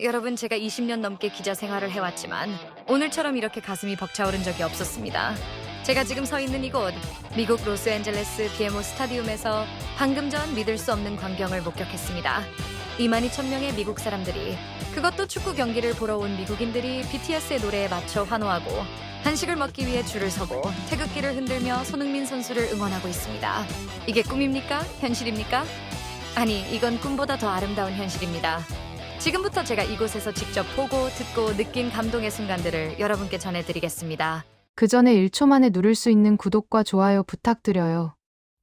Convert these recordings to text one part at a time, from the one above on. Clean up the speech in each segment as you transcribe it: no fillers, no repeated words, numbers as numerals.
여러분, 제가 20년 넘게 기자 생활을 해왔지만 오늘처럼 이렇게 가슴이 벅차오른 적이 없었습니다. 제가 지금 서 있는 이곳, 미국 로스앤젤레스 BMO 스타디움에서 방금 전 믿을 수 없는 광경을 목격했습니다. 22,000명의 미국 사람들이, 그것도 축구 경기를 보러 온 미국인들이 BTS의 노래에 맞춰 환호하고 한식을 먹기 위해 줄을 서고 태극기를 흔들며 손흥민 선수를 응원하고 있습니다. 이게 꿈입니까? 현실입니까? 아니, 이건 꿈보다 더 아름다운 현실입니다. 지금부터 제가 이곳에서 직접 보고 듣고 느낀 감동의 순간들을 여러분께 전해드리겠습니다. 그 전에 1초 만에 누를 수 있는 구독과 좋아요 부탁드려요.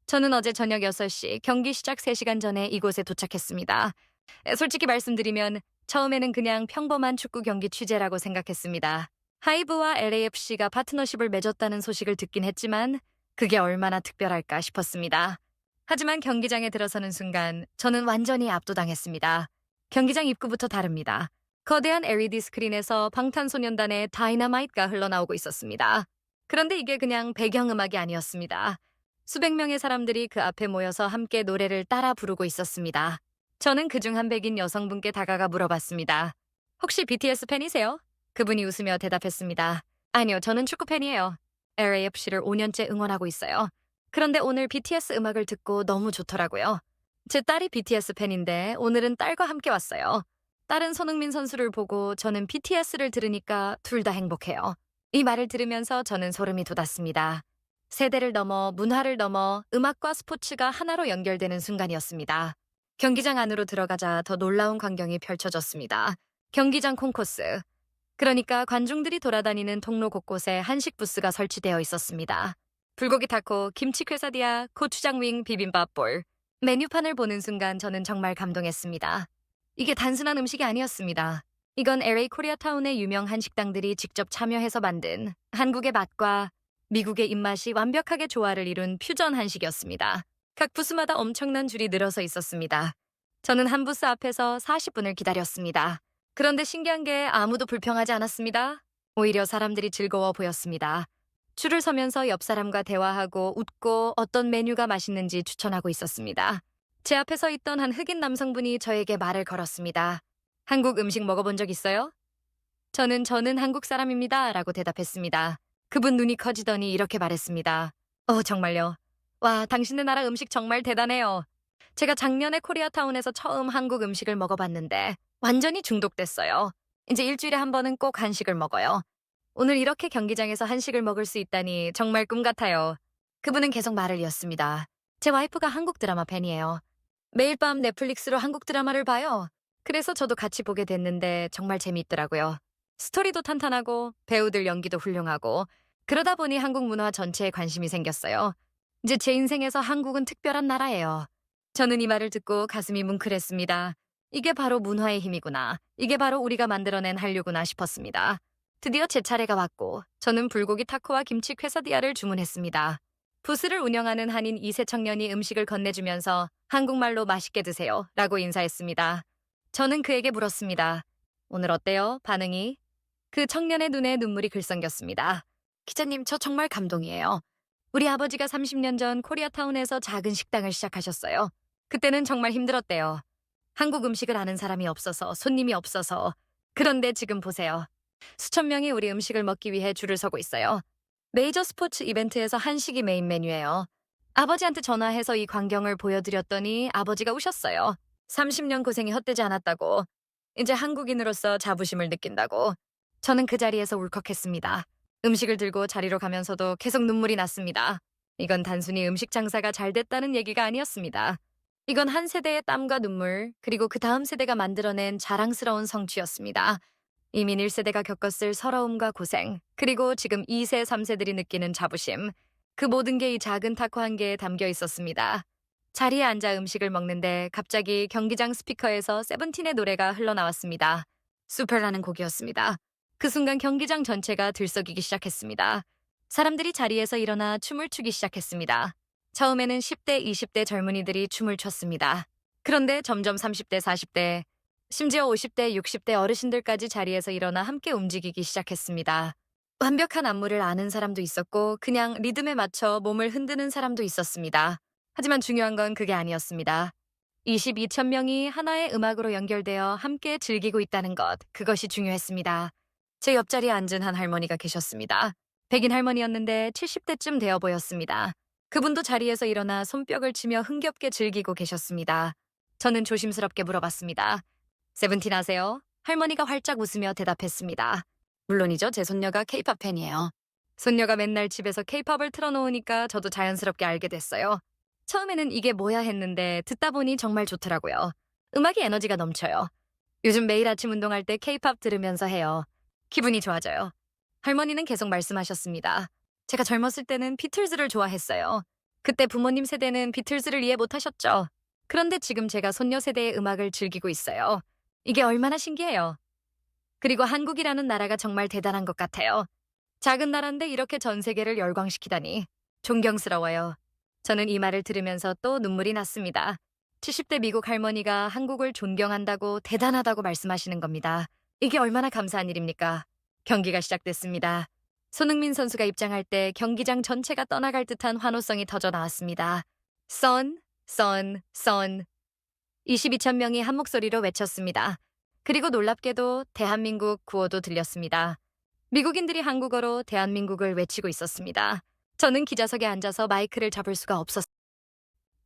저는 어제 저녁 6시 경기 시작 3시간 전에 이곳에 도착했습니다. 솔직히 말씀드리면 처음에는 그냥 평범한 축구 경기 취재라고 생각했습니다. 하이브와 LAFC가 파트너십을 맺었다는 소식을 듣긴 했지만 그게 얼마나 특별할까 싶었습니다. 하지만 경기장에 들어서는 순간 저는 완전히 압도당했습니다. 경기장 입구부터 다릅니다. 거대한 LED 스크린에서 방탄소년단의 다이너마이트가 흘러나오고 있었습니다. 그런데 이게 그냥 배경음악이 아니었습니다. 수백 명의 사람들이 그 앞에 모여서 함께 노래를 따라 부르고 있었습니다. 저는 그중 한 백인 여성분께 다가가 물어봤습니다. 혹시 BTS 팬이세요? 그분이 웃으며 대답했습니다. 아니요, 저는 축구 팬이에요. LAFC를 5년째 응원하고 있어요. 그런데 오늘 BTS 음악을 듣고 너무 좋더라고요. 제 딸이 BTS 팬인데 오늘은 딸과 함께 왔어요. 딸은 손흥민 선수를 보고 저는 BTS를 들으니까 둘 다 행복해요. 이 말을 들으면서 저는 소름이 돋았습니다. 세대를 넘어 문화를 넘어 음악과 스포츠가 하나로 연결되는 순간이었습니다. 경기장 안으로 들어가자 더 놀라운 광경이 펼쳐졌습니다. 경기장 콘코스. 그러니까 관중들이 돌아다니는 통로 곳곳에 한식 부스가 설치되어 있었습니다. 불고기 타코, 김치 퀘사디아, 고추장 윙, 비빔밥 볼. 메뉴판을 보는 순간 저는 정말 감동했습니다. 이게 단순한 음식이 아니었습니다. 이건 LA 코리아타운의 유명 한식당들이 직접 참여해서 만든 한국의 맛과 미국의 입맛이 완벽하게 조화를 이룬 퓨전 한식이었습니다. 각 부스마다 엄청난 줄이 늘어서 있었습니다. 저는 한 부스 앞에서 40분을 기다렸습니다. 그런데 신기한 게 아무도 불평하지 않았습니다. 오히려 사람들이 즐거워 보였습니다. 줄을 서면서 옆 사람과 대화하고 웃고 어떤 메뉴가 맛있는지 추천하고 있었습니다. 제 앞에 서 있던 한 흑인 남성분이 저에게 말을 걸었습니다. 한국 음식 먹어본 적 있어요? 저는 한국 사람입니다. 라고 대답했습니다. 그분 눈이 커지더니 이렇게 말했습니다. 정말요? 와, 당신네 나라 음식 정말 대단해요. 제가 작년에 코리아타운에서 처음 한국 음식을 먹어봤는데 완전히 중독됐어요. 이제 일주일에 한 번은 꼭 한식을 먹어요. 오늘 이렇게 경기장에서 한식을 먹을 수 있다니 정말 꿈 같아요. 그분은 계속 말을 이었습니다. 제 와이프가 한국 드라마 팬이에요. 매일 밤 넷플릭스로 한국 드라마를 봐요. 그래서 저도 같이 보게 됐는데 정말 재미있더라고요. 스토리도 탄탄하고 배우들 연기도 훌륭하고 그러다 보니 한국 문화 전체에 관심이 생겼어요. 이제 제 인생에서 한국은 특별한 나라예요. 저는 이 말을 듣고 가슴이 뭉클했습니다. 이게 바로 문화의 힘이구나. 이게 바로 우리가 만들어낸 한류구나 싶었습니다. 드디어 제 차례가 왔고 저는 불고기 타코와 김치 퀘사디아를 주문했습니다. 부스를 운영하는 한인 2세 청년이 음식을 건네주면서 한국말로 맛있게 드세요 라고 인사했습니다. 저는 그에게 물었습니다. 오늘 어때요? 반응이? 그 청년의 눈에 눈물이 글썽였습니다. 기자님, 저 정말 감동이에요. 우리 아버지가 30년 전 코리아타운에서 작은 식당을 시작하셨어요. 그때는 정말 힘들었대요. 한국 음식을 아는 사람이 없어서, 손님이 없어서. 그런데 지금 보세요. 수천 명이 우리 음식을 먹기 위해 줄을 서고 있어요. 메이저 스포츠 이벤트에서 한식이 메인 메뉴예요. 아버지한테 전화해서 이 광경을 보여드렸더니 아버지가 우셨어요. 30년 고생이 헛되지 않았다고. 이제 한국인으로서 자부심을 느낀다고. 저는 그 자리에서 울컥했습니다. 음식을 들고 자리로 가면서도 계속 눈물이 났습니다. 이건 단순히 음식 장사가 잘 됐다는 얘기가 아니었습니다. 이건 한 세대의 땀과 눈물, 그리고 그 다음 세대가 만들어낸 자랑스러운 성취였습니다. 이민 1세대가 겪었을 서러움과 고생, 그리고 지금 2세, 3세들이 느끼는 자부심, 그 모든 게 이 작은 타코 한 개에 담겨 있었습니다. 자리에 앉아 음식을 먹는데 갑자기 경기장 스피커에서 세븐틴의 노래가 흘러나왔습니다. 슈퍼라는 곡이었습니다. 그 순간 경기장 전체가 들썩이기 시작했습니다. 사람들이 자리에서 일어나 춤을 추기 시작했습니다. 처음에는 10대, 20대 젊은이들이 춤을 췄습니다. 그런데 점점 30대, 40대, 심지어 50대, 60대 어르신들까지 자리에서 일어나 함께 움직이기 시작했습니다. 완벽한 안무를 아는 사람도 있었고 그냥 리듬에 맞춰 몸을 흔드는 사람도 있었습니다. 하지만 중요한 건 그게 아니었습니다. 22천 명이 하나의 음악으로 연결되어 함께 즐기고 있다는 것, 그것이 중요했습니다. 제 옆자리에 앉은 한 할머니가 계셨습니다. 백인 할머니였는데 70대쯤 되어 보였습니다. 그분도 자리에서 일어나 손뼉을 치며 흥겹게 즐기고 계셨습니다. 저는 조심스럽게 물어봤습니다. 세븐틴 아세요? 할머니가 활짝 웃으며 대답했습니다. 물론이죠. 제 손녀가 케이팝 팬이에요. 손녀가 맨날 집에서 케이팝을 틀어놓으니까 저도 자연스럽게 알게 됐어요. 처음에는 이게 뭐야 했는데 듣다 보니 정말 좋더라고요. 음악이 에너지가 넘쳐요. 요즘 매일 아침 운동할 때 케이팝 들으면서 해요. 기분이 좋아져요. 할머니는 계속 말씀하셨습니다. 제가 젊었을 때는 비틀즈를 좋아했어요. 그때 부모님 세대는 비틀즈를 이해 못하셨죠. 그런데 지금 제가 손녀 세대의 음악을 즐기고 있어요. 이게 얼마나 신기해요. 그리고 한국이라는 나라가 정말 대단한 것 같아요. 작은 나라인데 이렇게 전 세계를 열광시키다니 존경스러워요. 저는 이 말을 들으면서 또 눈물이 났습니다. 70대 미국 할머니가 한국을 존경한다고 대단하다고 말씀하시는 겁니다. 이게 얼마나 감사한 일입니까? 경기가 시작됐습니다. 손흥민 선수가 입장할 때 경기장 전체가 떠나갈 듯한 환호성이 터져 나왔습니다. 선, 선, 선. 22천 명이 한 목소리로 외쳤습니다. 그리고 놀랍게도 대한민국 구호도 들렸습니다. 미국인들이 한국어로 대한민국을 외치고 있었습니다. 저는 기자석에 앉아서 마이크를 잡을 수가 없었습니다.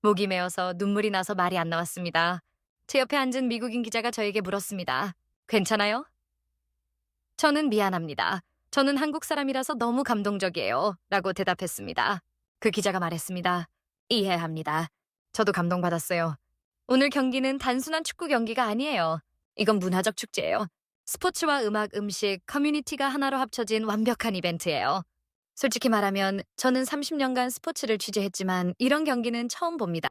목이 메어서 눈물이 나서 말이 안 나왔습니다. 제 옆에 앉은 미국인 기자가 저에게 물었습니다. 괜찮아요? 저는 미안합니다. 저는 한국 사람이라서 너무 감동적이에요. 라고 대답했습니다. 그 기자가 말했습니다. 이해합니다. 저도 감동받았어요. 오늘 경기는 단순한 축구 경기가 아니에요. 이건 문화적 축제예요. 스포츠와 음악, 음식, 커뮤니티가 하나로 합쳐진 완벽한 이벤트예요. 솔직히 말하면 저는 30년간 스포츠를 취재했지만 이런 경기는 처음 봅니다.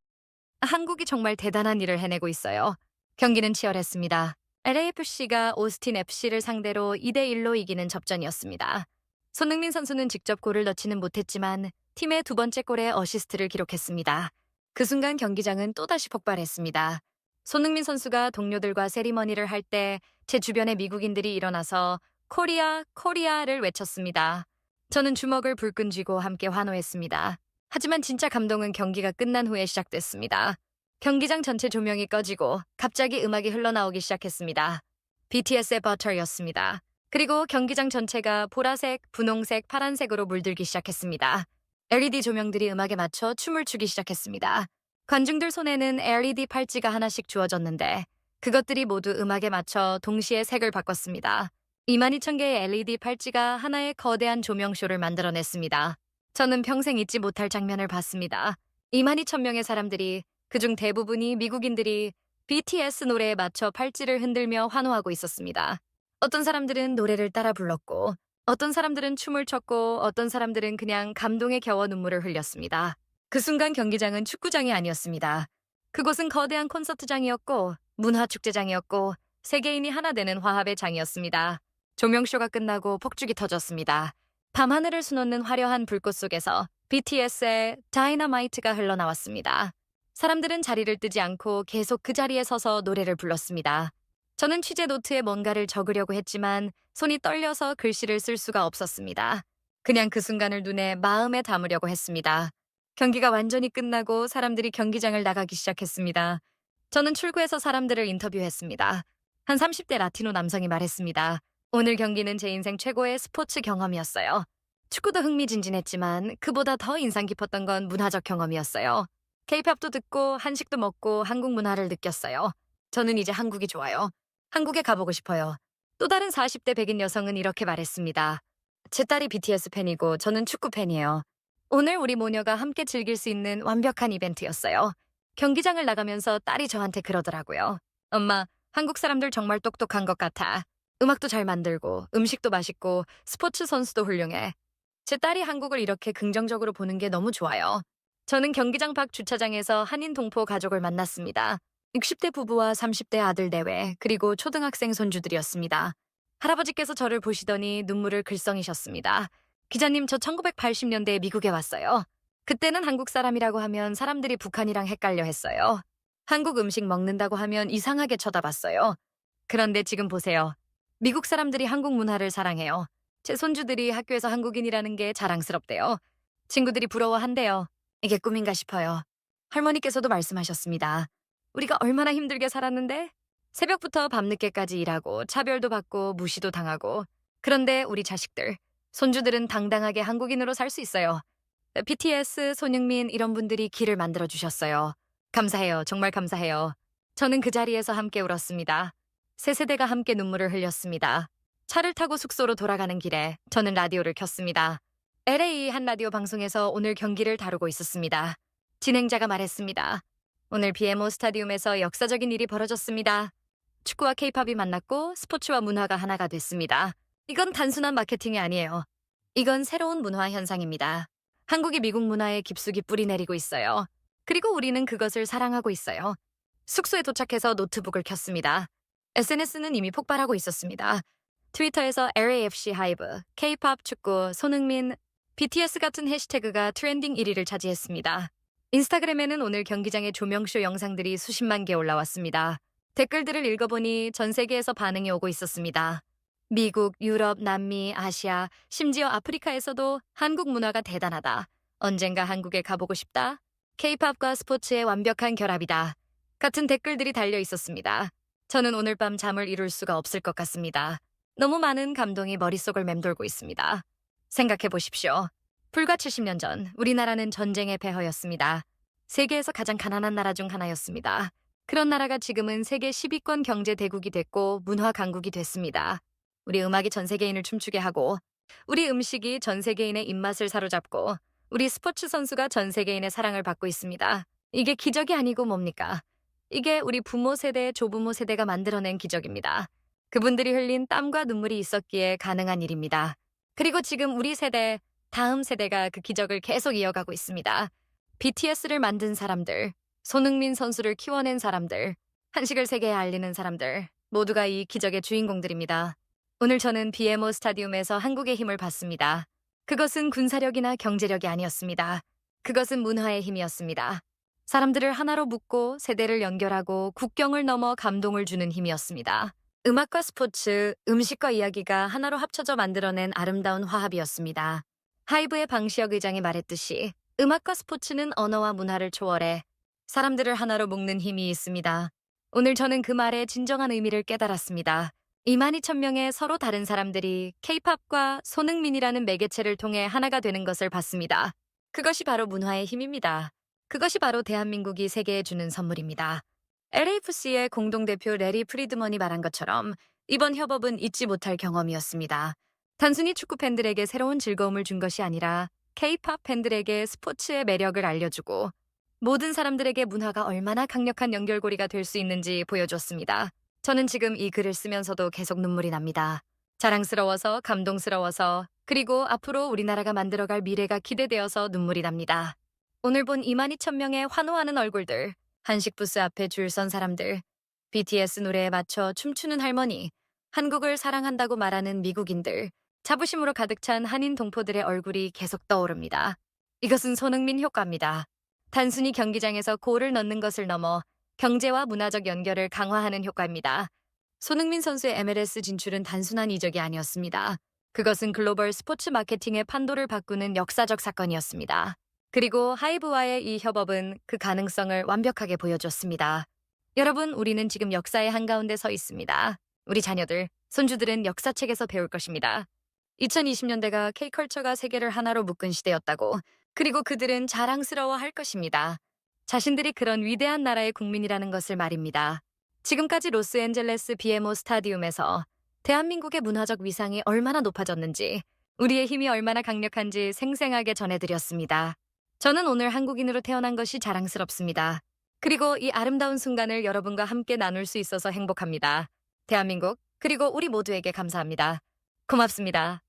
한국이 정말 대단한 일을 해내고 있어요. 경기는 치열했습니다. LAFC가 오스틴 FC를 상대로 2대1로 이기는 접전이었습니다. 손흥민 선수는 직접 골을 넣지는 못했지만 팀의 두 번째 골에 어시스트를 기록했습니다. 그 순간 경기장은 또다시 폭발했습니다. 손흥민 선수가 동료들과 세리머니를 할 때 제 주변의 미국인들이 일어나서 코리아, 코리아를 외쳤습니다. 저는 주먹을 불끈 쥐고 함께 환호했습니다. 하지만 진짜 감동은 경기가 끝난 후에 시작됐습니다. 경기장 전체 조명이 꺼지고 갑자기 음악이 흘러나오기 시작했습니다. BTS의 Butter였습니다. 그리고 경기장 전체가 보라색, 분홍색, 파란색으로 물들기 시작했습니다. LED 조명들이 음악에 맞춰 춤을 추기 시작했습니다. 관중들 손에는 LED 팔찌가 하나씩 주어졌는데 그것들이 모두 음악에 맞춰 동시에 색을 바꿨습니다. 22,000개의 LED 팔찌가 하나의 거대한 조명쇼를 만들어냈습니다. 저는 평생 잊지 못할 장면을 봤습니다. 22,000명의 사람들이, 그중 대부분이 미국인들이 BTS 노래에 맞춰 팔찌를 흔들며 환호하고 있었습니다. 어떤 사람들은 노래를 따라 불렀고, 어떤 사람들은 춤을 췄고, 어떤 사람들은 그냥 감동에 겨워 눈물을 흘렸습니다. 그 순간 경기장은 축구장이 아니었습니다. 그곳은 거대한 콘서트장이었고, 문화축제장이었고, 세계인이 하나 되는 화합의 장이었습니다. 조명쇼가 끝나고 폭죽이 터졌습니다. 밤하늘을 수놓는 화려한 불꽃 속에서 BTS의 다이너마이트가 흘러나왔습니다. 사람들은 자리를 뜨지 않고 계속 그 자리에 서서 노래를 불렀습니다. 저는 취재 노트에 뭔가를 적으려고 했지만 손이 떨려서 글씨를 쓸 수가 없었습니다. 그냥 그 순간을 눈에 마음에 담으려고 했습니다. 경기가 완전히 끝나고 사람들이 경기장을 나가기 시작했습니다. 저는 출구에서 사람들을 인터뷰했습니다. 한 30대 라티노 남성이 말했습니다. 오늘 경기는 제 인생 최고의 스포츠 경험이었어요. 축구도 흥미진진했지만 그보다 더 인상 깊었던 건 문화적 경험이었어요. 케이팝도 듣고 한식도 먹고 한국 문화를 느꼈어요. 저는 이제 한국이 좋아요. 한국에 가보고 싶어요. 또 다른 40대 백인 여성은 이렇게 말했습니다. 제 딸이 BTS 팬이고 저는 축구 팬이에요. 오늘 우리 모녀가 함께 즐길 수 있는 완벽한 이벤트였어요. 경기장을 나가면서 딸이 저한테 그러더라고요. 엄마, 한국 사람들 정말 똑똑한 것 같아. 음악도 잘 만들고 음식도 맛있고 스포츠 선수도 훌륭해. 제 딸이 한국을 이렇게 긍정적으로 보는 게 너무 좋아요. 저는 경기장 밖 주차장에서 한인 동포 가족을 만났습니다. 60대 부부와 30대 아들 내외, 그리고 초등학생 손주들이었습니다. 할아버지께서 저를 보시더니 눈물을 글썽이셨습니다. 기자님, 저 1980년대에 미국에 왔어요. 그때는 한국 사람이라고 하면 사람들이 북한이랑 헷갈려 했어요. 한국 음식 먹는다고 하면 이상하게 쳐다봤어요. 그런데 지금 보세요. 미국 사람들이 한국 문화를 사랑해요. 제 손주들이 학교에서 한국인이라는 게 자랑스럽대요. 친구들이 부러워한대요. 이게 꿈인가 싶어요. 할머니께서도 말씀하셨습니다. 우리가 얼마나 힘들게 살았는데? 새벽부터 밤늦게까지 일하고 차별도 받고 무시도 당하고. 그런데 우리 자식들, 손주들은 당당하게 한국인으로 살 수 있어요. BTS, 손흥민 이런 분들이 길을 만들어 주셨어요. 감사해요. 정말 감사해요. 저는 그 자리에서 함께 울었습니다. 세 세대가 함께 눈물을 흘렸습니다. 차를 타고 숙소로 돌아가는 길에 저는 라디오를 켰습니다. LA 한 라디오 방송에서 오늘 경기를 다루고 있었습니다. 진행자가 말했습니다. 오늘 BMO 스타디움에서 역사적인 일이 벌어졌습니다. 축구와 케이팝이 만났고 스포츠와 문화가 하나가 됐습니다. 이건 단순한 마케팅이 아니에요. 이건 새로운 문화 현상입니다. 한국이 미국 문화에 깊숙이 뿌리 내리고 있어요. 그리고 우리는 그것을 사랑하고 있어요. 숙소에 도착해서 노트북을 켰습니다. SNS는 이미 폭발하고 있었습니다. 트위터에서 LAFC 하이브, K-팝 축구, 손흥민, BTS 같은 해시태그가 트렌딩 1위를 차지했습니다. 인스타그램에는 오늘 경기장의 조명쇼 영상들이 수십만 개 올라왔습니다. 댓글들을 읽어보니 전 세계에서 반응이 오고 있었습니다. 미국, 유럽, 남미, 아시아, 심지어 아프리카에서도 한국 문화가 대단하다. 언젠가 한국에 가보고 싶다. K-팝과 스포츠의 완벽한 결합이다. 같은 댓글들이 달려 있었습니다. 저는 오늘 밤 잠을 이룰 수가 없을 것 같습니다. 너무 많은 감동이 머릿속을 맴돌고 있습니다. 생각해 보십시오. 불과 70년 전 우리나라는 전쟁의 폐허였습니다. 세계에서 가장 가난한 나라 중 하나였습니다. 그런 나라가 지금은 세계 10위권 경제 대국이 됐고 문화 강국이 됐습니다. 우리 음악이 전 세계인을 춤추게 하고 우리 음식이 전 세계인의 입맛을 사로잡고 우리 스포츠 선수가 전 세계인의 사랑을 받고 있습니다. 이게 기적이 아니고 뭡니까? 이게 우리 부모 세대, 조부모 세대가 만들어낸 기적입니다. 그분들이 흘린 땀과 눈물이 있었기에 가능한 일입니다. 그리고 지금 우리 세대, 다음 세대가 그 기적을 계속 이어가고 있습니다. BTS를 만든 사람들, 손흥민 선수를 키워낸 사람들, 한식을 세계에 알리는 사람들, 모두가 이 기적의 주인공들입니다. 오늘 저는 BMO 스타디움에서 한국의 힘을 봤습니다. 그것은 군사력이나 경제력이 아니었습니다. 그것은 문화의 힘이었습니다. 사람들을 하나로 묶고 세대를 연결하고 국경을 넘어 감동을 주는 힘이었습니다. 음악과 스포츠, 음식과 이야기가 하나로 합쳐져 만들어낸 아름다운 화합이었습니다. 하이브의 방시혁 의장이 말했듯이 음악과 스포츠는 언어와 문화를 초월해 사람들을 하나로 묶는 힘이 있습니다. 오늘 저는 그 말의 진정한 의미를 깨달았습니다. 22,000명의 서로 다른 사람들이 K-팝과 손흥민이라는 매개체를 통해 하나가 되는 것을 봤습니다. 그것이 바로 문화의 힘입니다. 그것이 바로 대한민국이 세계에 주는 선물입니다. LAFC의 공동대표 레리 프리드먼이 말한 것처럼 이번 협업은 잊지 못할 경험이었습니다. 단순히 축구 팬들에게 새로운 즐거움을 준 것이 아니라 K-팝 팬들에게 스포츠의 매력을 알려주고 모든 사람들에게 문화가 얼마나 강력한 연결고리가 될 수 있는지 보여줬습니다. 저는 지금 이 글을 쓰면서도 계속 눈물이 납니다. 자랑스러워서, 감동스러워서, 그리고 앞으로 우리나라가 만들어갈 미래가 기대되어서 눈물이 납니다. 오늘 본 22,000명의 환호하는 얼굴들, 한식 부스 앞에 줄 선 사람들, BTS 노래에 맞춰 춤추는 할머니, 한국을 사랑한다고 말하는 미국인들, 자부심으로 가득 찬 한인 동포들의 얼굴이 계속 떠오릅니다. 이것은 손흥민 효과입니다. 단순히 경기장에서 골을 넣는 것을 넘어 경제와 문화적 연결을 강화하는 효과입니다. 손흥민 선수의 MLS 진출은 단순한 이적이 아니었습니다. 그것은 글로벌 스포츠 마케팅의 판도를 바꾸는 역사적 사건이었습니다. 그리고 하이브와의 이 협업은 그 가능성을 완벽하게 보여줬습니다. 여러분, 우리는 지금 역사의 한가운데 서 있습니다. 우리 자녀들, 손주들은 역사책에서 배울 것입니다. 2020년대가 K컬처가 세계를 하나로 묶은 시대였다고, 그리고 그들은 자랑스러워할 것입니다. 자신들이 그런 위대한 나라의 국민이라는 것을 말입니다. 지금까지 로스앤젤레스 BMO 스타디움에서 대한민국의 문화적 위상이 얼마나 높아졌는지, 우리의 힘이 얼마나 강력한지 생생하게 전해드렸습니다. 저는 오늘 한국인으로 태어난 것이 자랑스럽습니다. 그리고 이 아름다운 순간을 여러분과 함께 나눌 수 있어서 행복합니다. 대한민국, 그리고 우리 모두에게 감사합니다. 고맙습니다.